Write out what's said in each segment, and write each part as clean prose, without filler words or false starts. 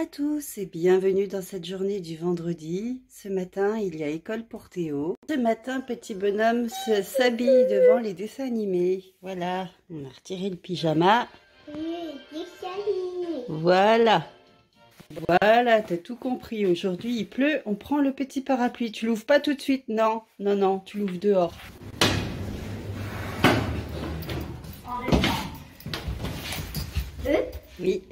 à tous et bienvenue dans cette journée du vendredi. Ce matin, il y a école pour Théo. Ce matin, petit bonhomme s'habille devant les dessins animés. Voilà, on a retiré le pyjama. Voilà, voilà, t'as tout compris. Aujourd'hui, il pleut, on prend le petit parapluie. Tu l'ouvres pas tout de suite, non, non, non, tu l'ouvres dehors. Oui.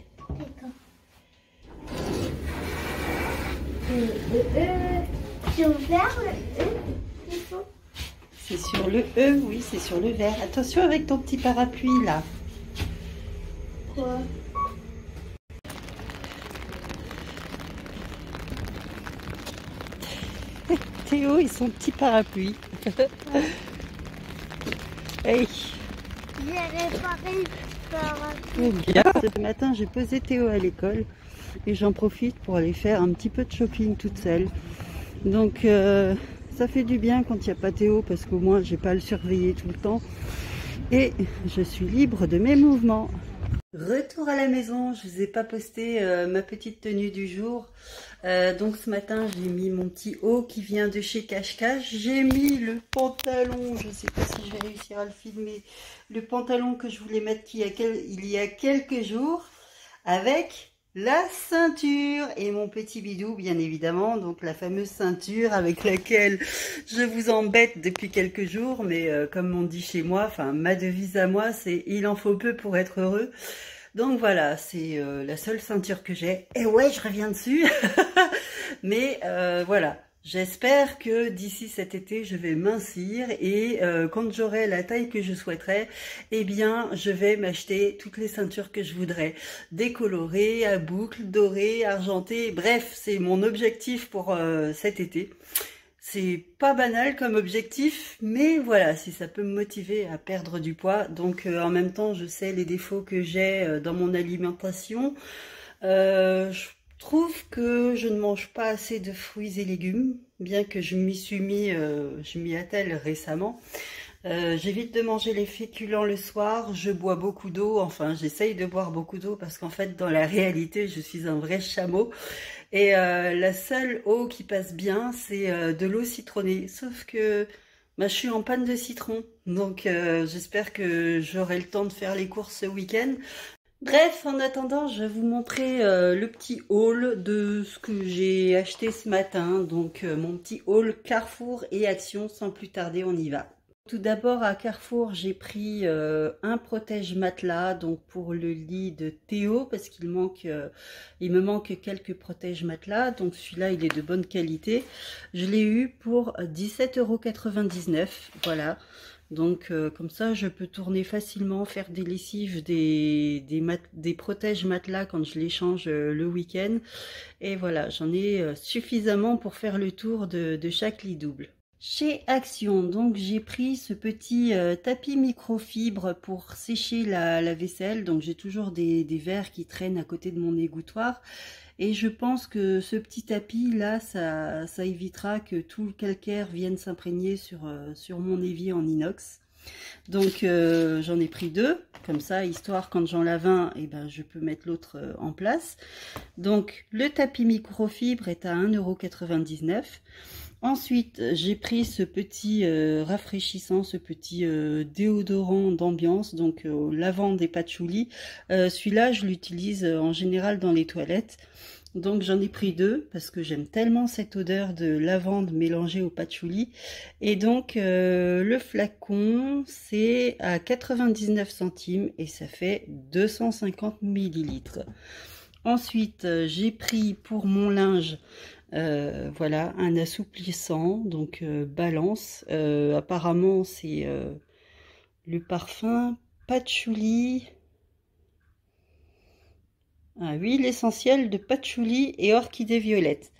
C'est ouvert le E. C'est sur le E, oui, c'est sur le vert. Attention avec ton petit parapluie là. Quoi? Théo et son petit parapluie. Hey. J'ai réparé le parapluie. Bien. Ce matin, j'ai posé Théo à l'école et j'en profite pour aller faire un petit peu de shopping toute seule. Donc, ça fait du bien quand il n'y a pas Théo parce qu'au moins, j'ai pas à le surveiller tout le temps et je suis libre de mes mouvements. Retour à la maison, je vous ai pas posté ma petite tenue du jour. Donc ce matin j'ai mis mon petit haut qui vient de chez Cache-Cache. J'ai mis le pantalon, je sais pas si je vais réussir à le filmer, le pantalon que je voulais mettre il y a quelques jours avec la ceinture et mon petit bidou bien évidemment, donc la fameuse ceinture avec laquelle je vous embête depuis quelques jours, mais comme on dit chez moi, enfin ma devise à moi c'est il en faut peu pour être heureux. Donc voilà, c'est la seule ceinture que j'ai. Et ouais, je reviens dessus. Mais voilà, j'espère que d'ici cet été, je vais mincir et quand j'aurai la taille que je souhaiterais, eh bien, je vais m'acheter toutes les ceintures que je voudrais. Décolorées, à boucles, dorées, argentées. Bref, c'est mon objectif pour cet été. C'est pas banal comme objectif, mais voilà, si ça peut me motiver à perdre du poids. Donc en même temps, je sais les défauts que j'ai dans mon alimentation. Je trouve que je ne mange pas assez de fruits et légumes, bien que je m'y attelle récemment. J'évite de manger les féculents le soir, je bois beaucoup d'eau, enfin j'essaye de boire beaucoup d'eau parce qu'en fait dans la réalité je suis un vrai chameau et la seule eau qui passe bien c'est de l'eau citronnée, sauf que je suis en panne de citron, donc j'espère que j'aurai le temps de faire les courses ce week-end. Bref, en attendant, je vais vous montrer le petit haul de ce que j'ai acheté ce matin, donc mon petit haul Carrefour et Action, sans plus tarder on y va. Tout d'abord à Carrefour, j'ai pris un protège matelas donc pour le lit de Théo parce qu'il me manque quelques protège matelas. Donc celui-là, il est de bonne qualité. Je l'ai eu pour 17,99 €. Voilà. Donc comme ça, je peux tourner facilement, faire des lessives, des protège matelas quand je les change le week-end. Et voilà, j'en ai suffisamment pour faire le tour de chaque lit double. Chez Action, donc j'ai pris ce petit tapis microfibre pour sécher la vaisselle. Donc j'ai toujours des verres qui traînent à côté de mon égouttoir. Et je pense que ce petit tapis là, ça évitera que tout le calcaire vienne s'imprégner sur mon évier en inox. Donc j'en ai pris deux, comme ça, histoire quand j'en lave un, et ben, je peux mettre l'autre en place. Donc le tapis microfibre est à 1,99 €. Ensuite, j'ai pris ce petit rafraîchissant, ce petit déodorant d'ambiance, donc lavande et patchouli. Celui-là, je l'utilise en général dans les toilettes. Donc j'en ai pris deux parce que j'aime tellement cette odeur de lavande mélangée au patchouli. Et donc le flacon, c'est à 99 centimes et ça fait 250 millilitres. Ensuite, j'ai pris pour mon linge voilà, un assouplissant, donc Balance. Apparemment, c'est le parfum patchouli. Ah, huile essentielle de patchouli et orchidée violette.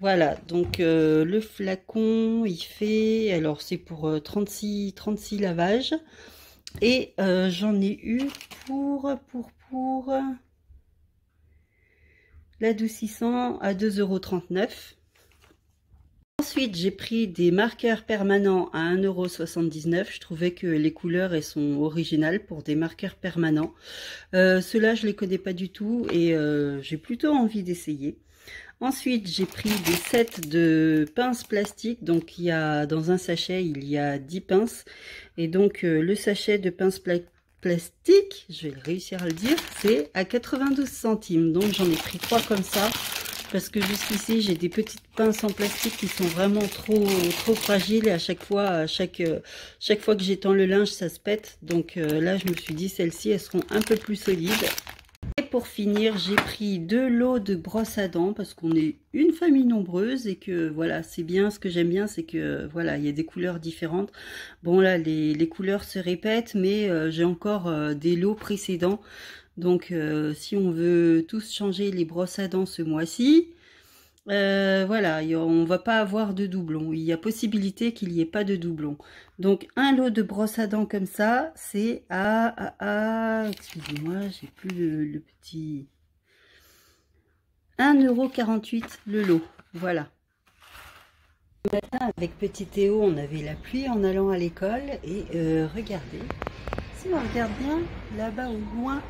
Voilà, donc le flacon, il fait, alors c'est pour 36 lavages. Et j'en ai eu pour l'adoucissant à 2,39 €. Ensuite, j'ai pris des marqueurs permanents à 1,79 €. Je trouvais que les couleurs, elles sont originales pour des marqueurs permanents. Ceux-là, je les connais pas du tout et j'ai plutôt envie d'essayer. Ensuite, j'ai pris des sets de pinces plastiques. Donc, il y a dans un sachet, il y a 10 pinces. Et donc, le sachet de pinces plastique, je vais réussir à le dire, c'est à 92 centimes. Donc, j'en ai pris 3 comme ça. Parce que jusqu'ici, j'ai des petites pinces en plastique qui sont vraiment trop fragiles. Et à chaque fois que j'étends le linge, ça se pète. Donc là, je me suis dit, celles-ci, elles seront un peu plus solides. Et pour finir, j'ai pris 2 lots de brosses à dents parce qu'on est une famille nombreuse et que voilà, c'est bien. Ce que j'aime bien, c'est que voilà, il y a des couleurs différentes. Bon là, les couleurs se répètent, mais j'ai encore des lots précédents. Donc si on veut tous changer les brosses à dents ce mois-ci, voilà, on va pas avoir de doublons. Il y a possibilité qu'il n'y ait pas de doublons. Donc un lot de brosses à dents comme ça, c'est excusez-moi, j'ai plus le petit 1,48 € le lot. Voilà. Ce matin avec petit Théo, on avait la pluie en allant à l'école et regardez, si on regarde bien là-bas au loin,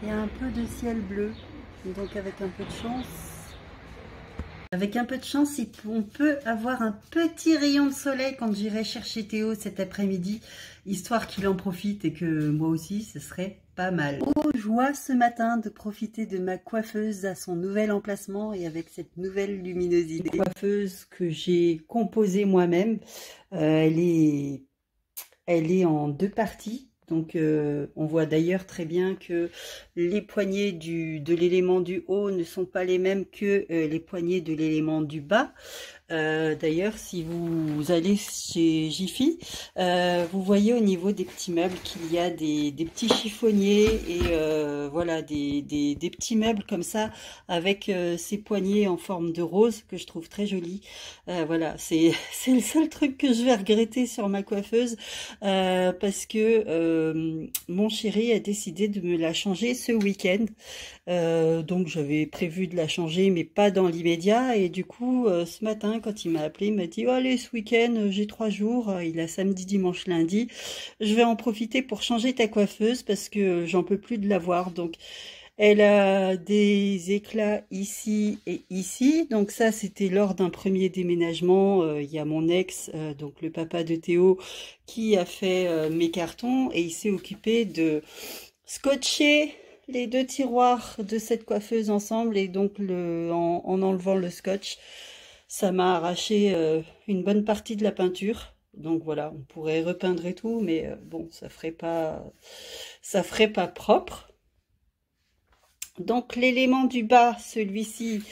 il y a un peu de ciel bleu. Donc avec un peu de chance, on peut avoir un petit rayon de soleil quand j'irai chercher Théo cet après-midi, histoire qu'il en profite et que moi aussi, ce serait pas mal. Oh, joie ce matin de profiter de ma coiffeuse à son nouvel emplacement et avec cette nouvelle luminosité. Une coiffeuse que j'ai composée moi-même. Elle est en 2 parties. Donc on voit d'ailleurs très bien que les poignées de l'élément du haut ne sont pas les mêmes que les poignées de l'élément du bas. D'ailleurs, si vous allez chez Jiffy, vous voyez au niveau des petits meubles qu'il y a des petits chiffonniers et voilà, des petits meubles comme ça avec ces poignées en forme de rose que je trouve très jolies. Voilà, c'est le seul truc que je vais regretter sur ma coiffeuse parce que mon chéri a décidé de me la changer ce week-end. Donc j'avais prévu de la changer mais pas dans l'immédiat et du coup ce matin quand il m'a appelé, il m'a dit oh, allez ce week-end j'ai 3 jours, il a samedi, dimanche, lundi, je vais en profiter pour changer ta coiffeuse parce que j'en peux plus de la voir. Donc elle a des éclats ici et ici, donc ça c'était lors d'un premier déménagement. Il y a mon ex, donc le papa de Théo, qui a fait mes cartons et il s'est occupé de scotcher les 2 tiroirs de cette coiffeuse ensemble et donc en enlevant le scotch, ça m'a arraché une bonne partie de la peinture. Donc voilà, on pourrait repeindre et tout, mais bon, ça ferait pas propre. Donc l'élément du bas, celui-ci,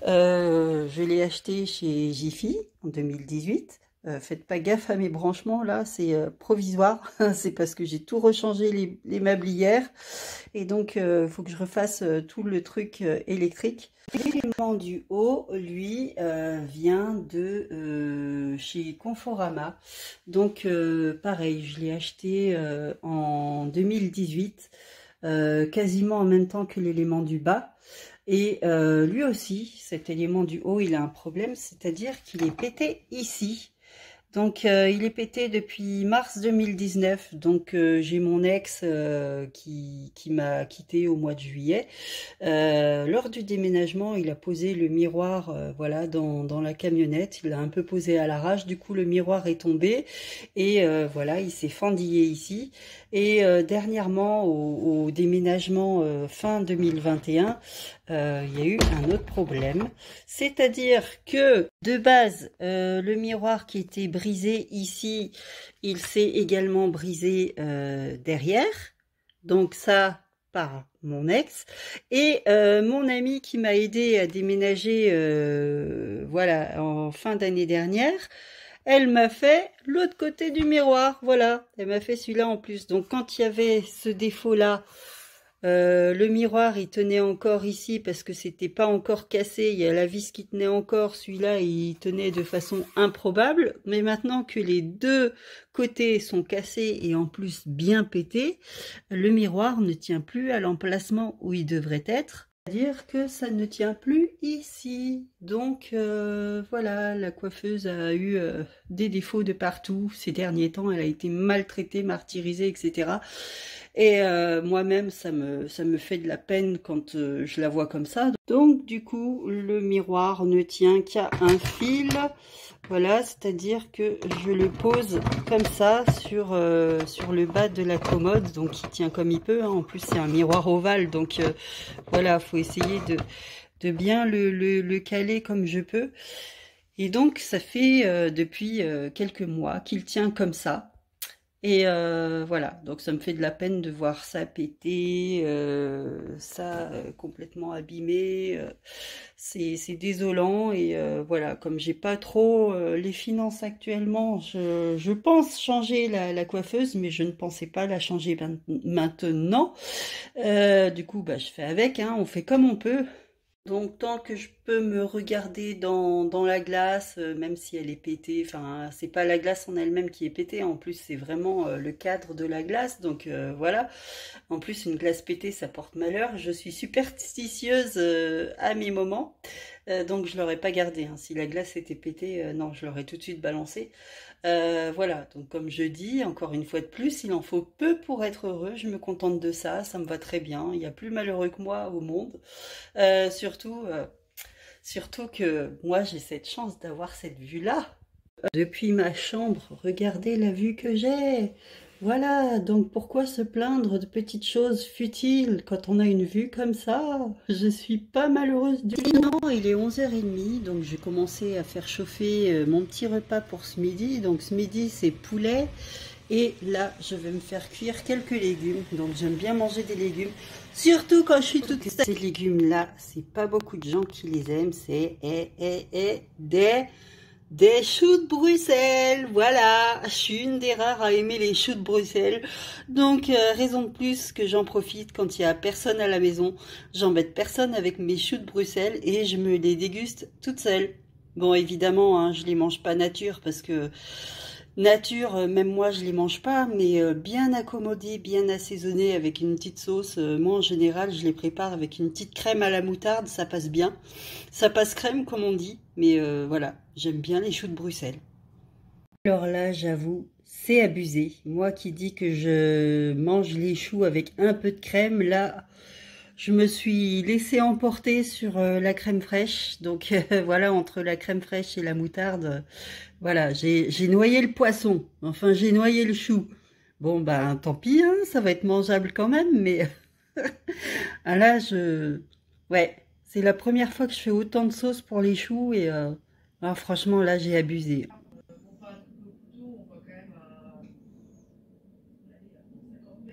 je l'ai acheté chez Jiffy en 2018. Faites pas gaffe à mes branchements là, c'est provisoire. C'est parce que j'ai tout rechangé les meubles hier et donc faut que je refasse tout le truc électrique. L'élément du haut, lui, vient de chez Conforama. Donc pareil, je l'ai acheté en 2018, quasiment en même temps que l'élément du bas. Et lui aussi, cet élément du haut, il a un problème, c'est-à-dire qu'il est pété ici. Donc il est pété depuis mars 2019, donc j'ai mon ex qui m'a quitté au mois de juillet. Lors du déménagement, il a posé le miroir voilà, dans la camionnette, il l'a un peu posé à l'arrache, du coup le miroir est tombé et voilà, il s'est fendillé ici. Et dernièrement, au déménagement fin 2021, il y a eu un autre problème, c'est-à-dire que de base, le miroir qui était brisé ici, il s'est également brisé derrière, donc ça par mon ex, et mon ami qui m'a aidé à déménager voilà, en fin d'année dernière, elle m'a fait l'autre côté du miroir, voilà, elle m'a fait celui-là en plus. Donc quand il y avait ce défaut-là, le miroir il tenait encore ici parce que c'était pas encore cassé, il y a la vis qui tenait encore, celui-là il tenait de façon improbable, mais maintenant que les 2 côtés sont cassés et en plus bien pétés, le miroir ne tient plus à l'emplacement où il devrait être. dire que ça ne tient plus ici. Donc voilà, la coiffeuse a eu des défauts de partout ces derniers temps. Elle a été maltraitée, martyrisée, etc. Et moi-même, ça me fait de la peine quand je la vois comme ça. Donc du coup, le miroir ne tient qu'à un fil. Voilà, c'est-à-dire que je le pose comme ça sur le bas de la commode, donc il tient comme il peut, hein. En plus c'est un miroir ovale, donc voilà, faut essayer de bien le caler comme je peux. Et donc ça fait depuis quelques mois qu'il tient comme ça. Et voilà, donc ça me fait de la peine de voir ça péter, ça complètement abîmé, c'est désolant. Et voilà, comme j'ai pas trop les finances actuellement, je pense changer la coiffeuse, mais je ne pensais pas la changer maintenant. Du coup, bah, je fais avec, hein, on fait comme on peut. Donc tant que je peux me regarder dans la glace, même si elle est pétée, enfin c'est pas la glace en elle-même qui est pétée, en plus c'est vraiment le cadre de la glace, donc voilà. En plus une glace pétée ça porte malheur, je suis superstitieuse à mes moments, donc je l'aurais pas gardée, hein. Si la glace était pétée, non, je l'aurais tout de suite balancée. Voilà, donc comme je dis, encore une fois de plus, il en faut peu pour être heureux, je me contente de ça, ça me va très bien, il y a plus malheureux que moi au monde. Surtout que moi j'ai cette chance d'avoir cette vue-là. Depuis ma chambre, regardez la vue que j'ai. Voilà, donc pourquoi se plaindre de petites choses futiles quand on a une vue comme ça? Je suis pas malheureuse du tout. Non, il est 11h30, donc j'ai commencé à faire chauffer mon petit repas pour ce midi. Donc ce midi c'est poulet. Et là, je vais me faire cuire quelques légumes. Donc j'aime bien manger des légumes. Surtout quand je suis toute seule. Ces légumes-là, c'est pas beaucoup de gens qui les aiment. C'est des choux de Bruxelles. Voilà, je suis une des rares à aimer les choux de Bruxelles. Donc raison de plus que j'en profite quand il y a personne à la maison. J'embête personne avec mes choux de Bruxelles et je me les déguste toute seule. Bon, évidemment, hein, je les mange pas nature parce que nature, même moi je les mange pas, mais bien accommodés, bien assaisonnés avec une petite sauce. Moi en général je les prépare avec une petite crème à la moutarde, ça passe bien. Ça passe crème comme on dit, mais voilà, j'aime bien les choux de Bruxelles. Alors là j'avoue, c'est abusé. Moi qui dis que je mange les choux avec un peu de crème, là je me suis laissée emporter sur la crème fraîche. Donc voilà, entre la crème fraîche et la moutarde, voilà, j'ai noyé le poisson. Enfin, j'ai noyé le chou. Bon, ben tant pis, hein, ça va être mangeable quand même, mais ah là, ouais, c'est la première fois que je fais autant de sauce pour les choux et alors, franchement, là, j'ai abusé.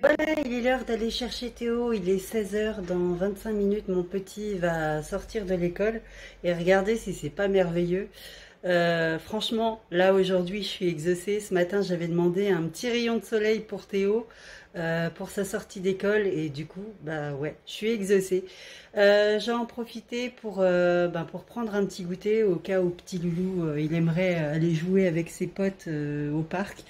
Voilà, il est l'heure d'aller chercher Théo, il est 16h, dans 25 minutes mon petit va sortir de l'école et regardez si c'est pas merveilleux. Franchement, là aujourd'hui je suis exaucée. Ce matin j'avais demandé un petit rayon de soleil pour Théo pour sa sortie d'école et du coup, bah ouais, je suis exaucée. J'ai en profité pour prendre un petit goûter au cas où petit loulou il aimerait aller jouer avec ses potes au parc.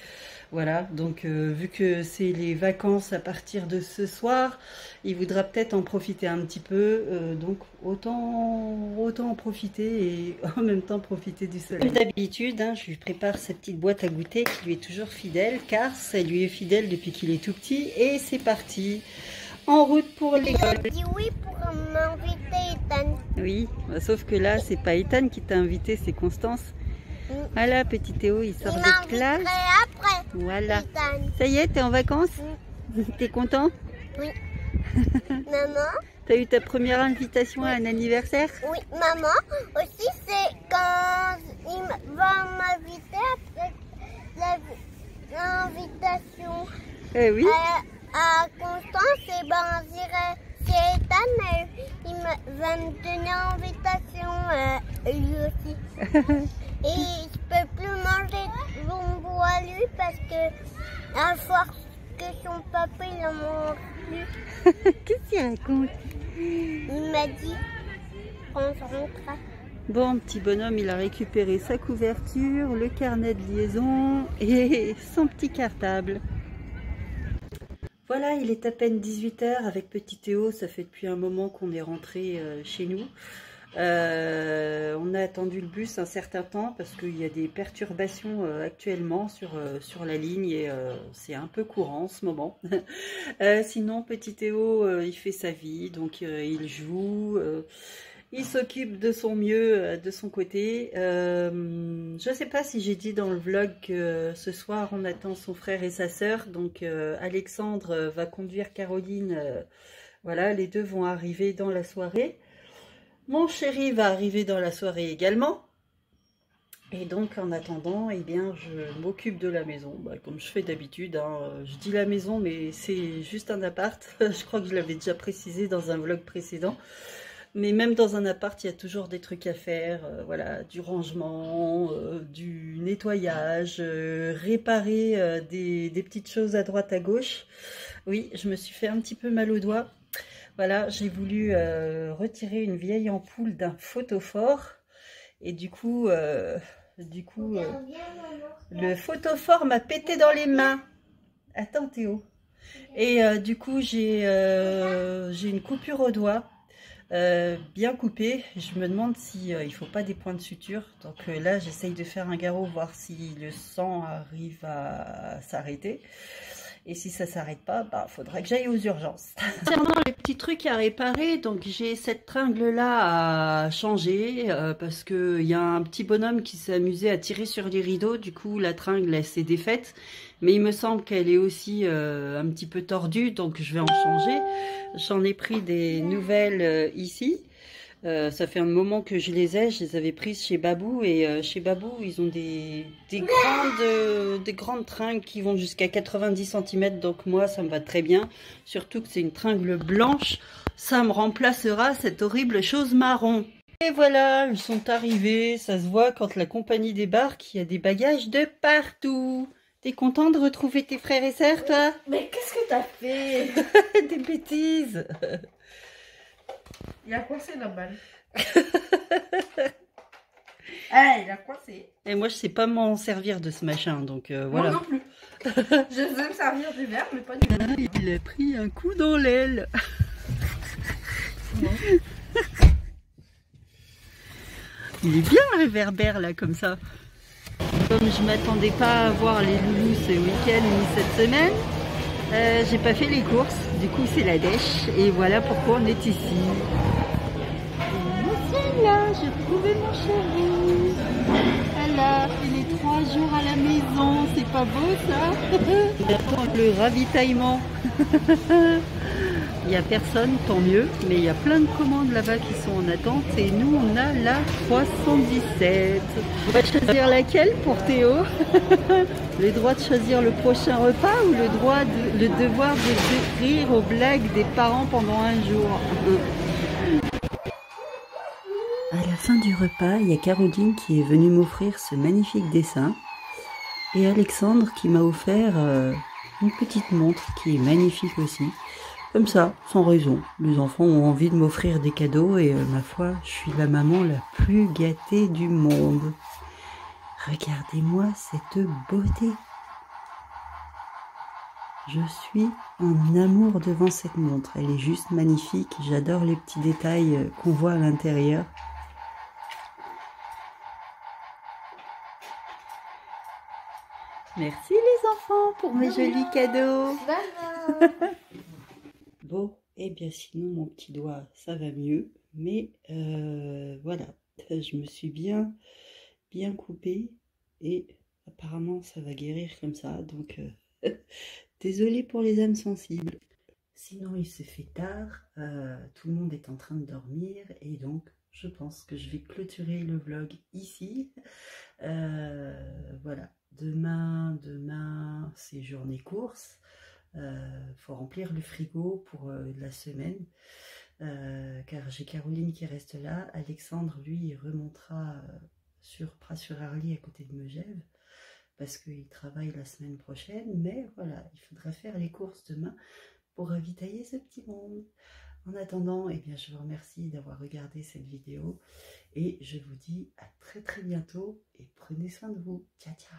Voilà, donc vu que c'est les vacances à partir de ce soir, il voudra peut-être en profiter un petit peu, donc autant en profiter et en même temps profiter du soleil. Comme d'habitude, hein, je lui prépare sa petite boîte à goûter qui lui est toujours fidèle, car ça lui est fidèle depuis qu'il est tout petit, et c'est parti, en route pour l'école. Il a dit oui pour m'inviter, Ethan. Oui, sauf que là, c'est pas Ethan qui t'a invité, c'est Constance. Voilà, petit Théo, il sort de classe. Après. Voilà. Ethan. Ça y est, t'es en vacances? T'es content? Oui. Maman? T'as eu ta première invitation à un anniversaire? Oui, maman. Aussi, c'est quand il va m'inviter après l'invitation Oui. à Constance, et ben on dirait c'est Ethan, mais il va me donner l'invitation lui aussi. Et je peux plus manger de bonbons à lui parce que à force que son papa il en mange plus. Qu'est-ce qu'il raconte? Il m'a dit qu'on se rentrera. Bon, petit bonhomme, il a récupéré sa couverture, le carnet de liaison et son petit cartable. Voilà, il est à peine 18 h avec petit Théo. Ça fait depuis un moment qu'on est rentré chez nous. On a attendu le bus un certain temps parce qu'il y a des perturbations actuellement sur la ligne et c'est un peu courant en ce moment. Sinon, petit Théo, il fait sa vie, donc il joue, il s'occupe de son mieux de son côté. Je ne sais pas si j'ai dit dans le vlog que ce soir on attend son frère et sa sœur, donc Alexandre va conduire Caroline, voilà, les deux vont arriver dans la soirée. Mon chéri va arriver dans la soirée également. Et donc en attendant, eh bien, je m'occupe de la maison, comme je fais d'habitude. Hein. Je dis la maison, mais c'est juste un appart. Je crois que je l'avais déjà précisé dans un vlog précédent. Mais même dans un appart, il y a toujours des trucs à faire. Voilà, du rangement, du nettoyage, réparer des petites choses à droite à gauche. Oui, je me suis fait un petit peu mal au doigt. Voilà, j'ai voulu retirer une vieille ampoule d'un photophore et du coup, le photophore m'a pété dans les mains. Attends Théo. Et du coup, j'ai une coupure au doigt, bien coupée. Je me demande si il faut pas des points de suture. Donc là, j'essaye de faire un garrot, voir si le sang arrive à s'arrêter. Et si ça s'arrête pas, faudra que j'aille aux urgences. Concernant les petits trucs à réparer, donc j'ai cette tringle là à changer parce que il y a un petit bonhomme qui s'est amusé à tirer sur les rideaux. Du coup, la tringle elle s'est défaite, mais il me semble qu'elle est aussi un petit peu tordue, donc je vais en changer. J'en ai pris des nouvelles ici. Ça fait un moment que je les avais prises chez Babou et chez Babou ils ont des grandes tringles qui vont jusqu'à 90 cm, donc moi ça me va très bien, surtout que c'est une tringle blanche, ça me remplacera cette horrible chose marron. Et voilà, ils sont arrivés, ça se voit quand la compagnie débarque, il y a des bagages de partout. T'es content de retrouver tes frères et sœurs, toi? Mais qu'est-ce que t'as fait? Des bêtises. Il a coincé la balle. Ah, il a coincé. Et moi, je sais pas m'en servir de ce machin, donc voilà. Moi non plus. Je sais me servir du verre, mais pas du verre. Il a pris un coup dans l'aile. Il est bien le réverbère là, comme ça. Comme je m'attendais pas à voir les loulous ce week-end ni cette semaine, j'ai pas fait les courses. Du coup, c'est la dèche. Et voilà pourquoi on est ici. Là, j'ai retrouvé mon chéri. Elle a fait les 3 jours à la maison. C'est pas beau ça? J'attends le ravitaillement. Il n'y a personne, tant mieux. Mais il y a plein de commandes là-bas qui sont en attente. Et nous, on a la 317. On va choisir laquelle pour Théo? Le droit de choisir le prochain repas ou le devoir de rire aux blagues des parents pendant un jour? À la fin du repas, il y a Caroline qui est venue m'offrir ce magnifique dessin et Alexandre qui m'a offert une petite montre qui est magnifique aussi. Comme ça, sans raison. Les enfants ont envie de m'offrir des cadeaux et ma foi, je suis la maman la plus gâtée du monde. Regardez-moi cette beauté. Je suis en amour devant cette montre. Elle est juste magnifique. J'adore les petits détails qu'on voit à l'intérieur. Merci les enfants pour mes jolis cadeaux. Bon, et bien sinon mon petit doigt ça va mieux, mais voilà, je me suis bien coupée et apparemment ça va guérir comme ça, donc désolée pour les âmes sensibles. Sinon il se fait tard, tout le monde est en train de dormir et donc je pense que je vais clôturer le vlog ici. Voilà. Demain, c'est journée course. Faut remplir le frigo pour la semaine. Car j'ai Caroline qui reste là. Alexandre, lui, il remontera sur Pras-sur-Arly à côté de Megève. Parce qu'il travaille la semaine prochaine. Mais voilà, il faudra faire les courses demain pour ravitailler ce petit monde. En attendant, eh bien, je vous remercie d'avoir regardé cette vidéo. Et je vous dis à très bientôt. Et prenez soin de vous. Ciao, ciao.